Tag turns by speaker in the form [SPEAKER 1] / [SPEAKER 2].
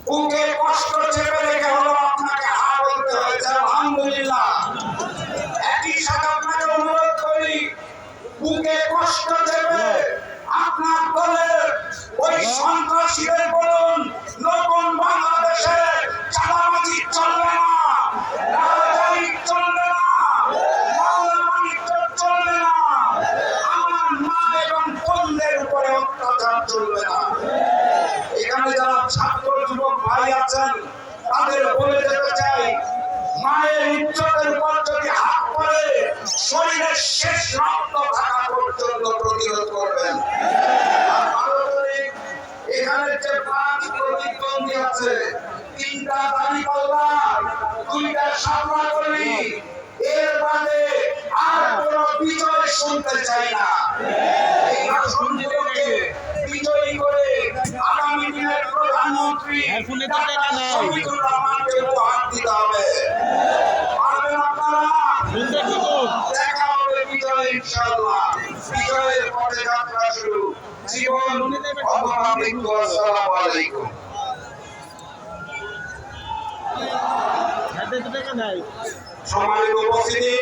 [SPEAKER 1] বুকে কষ্ট চেপে রেখে হলো আপনাকে হা বলতে হয়েছে, আলহামদুলিল্লাহ। একই সাথে আপনাকে অনুরোধ করি, বুকে কষ্ট চেপে আপনার দলের ওই সন্ত্রাসীদের বলুন, নতুন বাংলাদেশে চাঁদাবাজি চলবে না, রাজনীতি চলবে না, মামলা-বাণিজ্য চলবে না, আমার মা এবং বোনদের উপরে অত্যাচার চলবে না। এখানে যারা ছাত্র যুবক ভাই আছেন তাদের বলে যেতে চাই, মায়ের ইজ্জতের উপর যদি হাত পড়ে শরীরের শেষ রক্ত থাকা পর্যন্ত প্রতিরোধ করবেন। এখানে যে 5 প্রতিদ্বন্দ্বী আছে, 3টা দাঁড়িপাল্লা, 2টা সামনা করি, এর বাদে আর কোনো বিজয় শুনতে চাই না। এই আসনগুলোকে বিজয়ী করে আগামী দিনের প্রধানমন্ত্রী শহীদুর রহমানকে উপহার দিতে হবে। পারবেন আপনারা? দেখা হবে বিজয় ইনশাআল্লাহ। বিজয়ের পথে যাত্রা শুরু। জীবন অথবা মৃত্যু। আসসালামু আলাইকুম। সম্মানিত উপস্থিতি,